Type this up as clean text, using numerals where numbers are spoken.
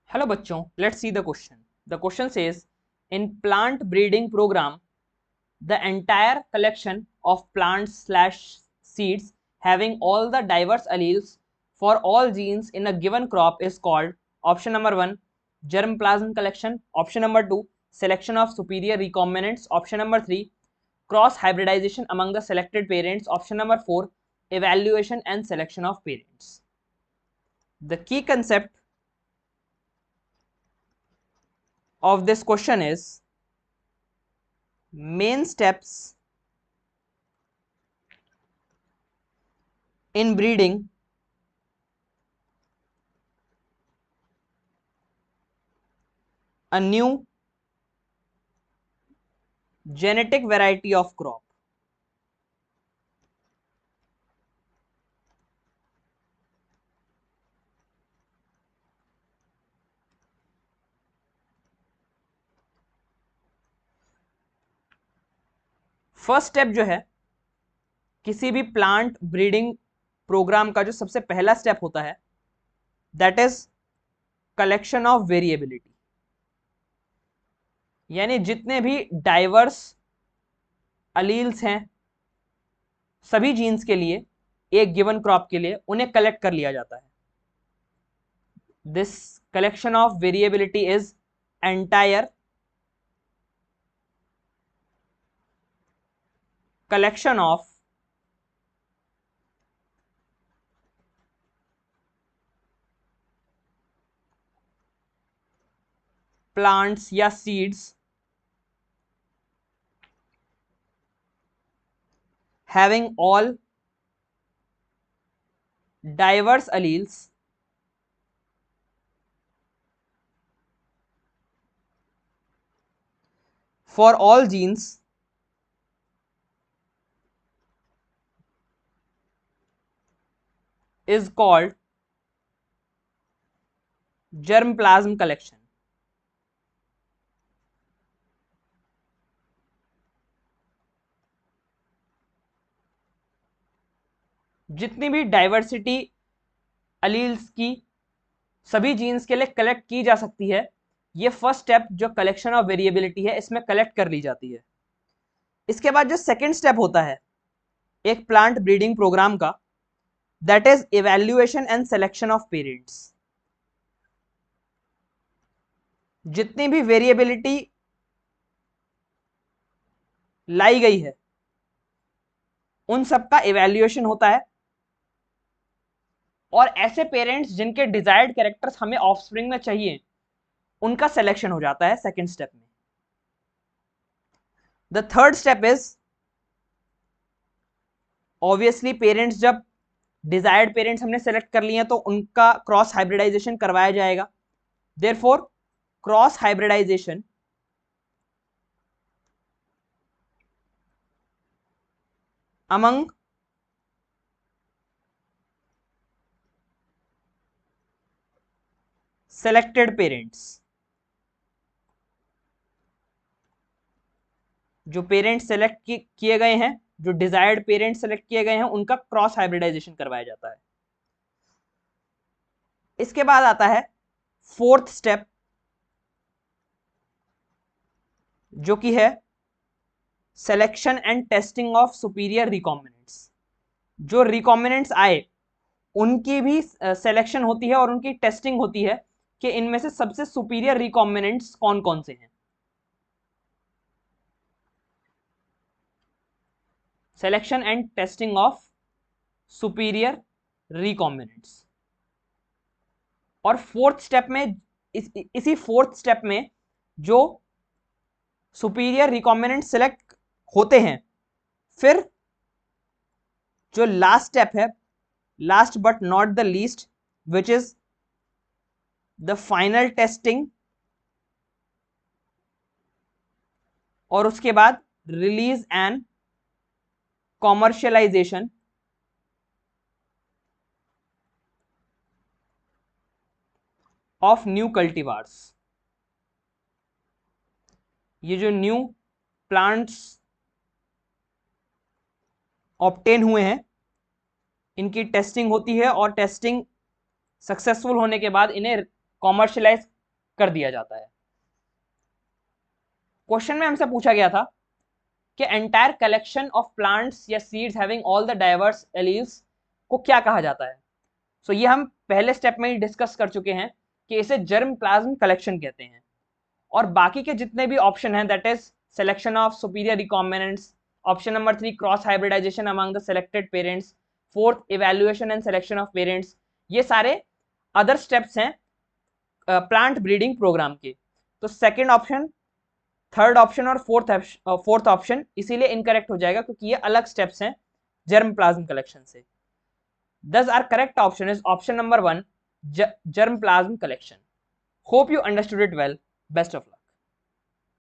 Hello बच्चों, let's see the question. The question says, in plant breeding program, the entire collection of plants/seeds having all the diverse alleles for all genes in a given crop is called option number 1 germplasm collection, option number 2 selection of superior recombinants, option number 3 cross hybridization among the selected parents, option number 4 evaluation and selection of parents. The key concept of this question is main steps in breeding a new genetic variety of crop. First step जो है किसी भी plant breeding programme का जो सबसे पहला step होता है that is collection of variability, यानी जितने भी डाइवर्स अलील्स हैं सभी जीन्स के लिए एक गिवन क्रॉप के लिए उन्हें कलेक्ट कर लिया जाता है. This collection of variability is entire collection of plants या seeds having all diverse alleles for all genes is called germplasm collection. जितनी भी डाइवर्सिटी अलील्स की सभी जीन्स के लिए कलेक्ट की जा सकती है, ये फर्स्ट स्टेप जो कलेक्शन ऑफ वेरिएबिलिटी है इसमें कलेक्ट कर ली जाती है. इसके बाद जो सेकंड स्टेप होता है एक प्लांट ब्रीडिंग प्रोग्राम का that is evaluation and selection of parents. जितनी भी वेरिएबिलिटी लाई गई है उन सब का इवैल्यूएशन होता है और ऐसे पेरेंट्स जिनके डिजायर्ड कैरेक्टर्स हमें ऑफस्प्रिंग में चाहिए उनका सिलेक्शन हो जाता है सेकंड स्टेप में. The third step is obviously parents जब डिजायर्ड पेरेंट्स हमने सेलेक्ट कर लिए हैं तो उनका क्रॉस हाइब्रिडाइजेशन करवाया जाएगा. Therefore cross hybridization among selected parents, जो पेरेंट्स सेलेक्ट किए गए हैं, जो डिजायर्ड पेरेंट्स सेलेक्ट किए गए हैं उनका क्रॉस हाइब्रिडाइजेशन करवाया जाता है. इसके बाद आता है फोर्थ स्टेप जो कि है selection and testing of superior recombinants. जो रिकॉम्बिनेंट्स आए उनकी भी सिलेक्शन होती है और उनकी टेस्टिंग होती है कि इनमें से सबसे सुपीरियर रिकॉम्बिनेंट्स कौन कौन से हैं. Selection and testing of superior recombinants. और फोर्थ स्टेप में इसी फोर्थ स्टेप में जो सुपीरियर रिकॉम्बिनेंट सेलेक्ट होते हैं फिर जो लास्ट स्टेप है, last but not the least, which is the final testing और उसके बाद release and commercialisation of new cultivars. ये जो न्यू प्लांट्स ऑब्टेन हुए हैं इनकी टेस्टिंग होती है और टेस्टिंग सक्सेसफुल होने के बाद इन्हें कॉमर्शियलाइज कर दिया जाता है। क्वेश्चन में हमसे पूछा गया था कि एंटायर कलेक्शन ऑफ प्लांट्स या seeds having all the diverse alleles को क्या कहा जाता है। सो ये हम पहले स्टेप में ही डिस्कस कर चुके हैं कि इसे जर्म प्लाज्म कलेक्शन कहते हैं। और बाकी के जितने भी ऑप्शन हैं, that is selection of superior recombinants, option number 3 cross hybridization among the selected parents, fourth evaluation and selection of parents, ये सारे अदर स्टेप्स हैं प्लांट ब्रीडिंग प्रोग्राम के। तो सेकंड ऑप्शन, थर्ड ऑप्शन और फोर्थ ऑप्शन इसीलिए incorrect हो जाएगा क्योंकि ये अलग स्टेप्स हैं जर्म प्लाज्म कलेक्शन से। Thus our correct option is option number 1, germ plasm collection. Hope you understood it well. Best of luck.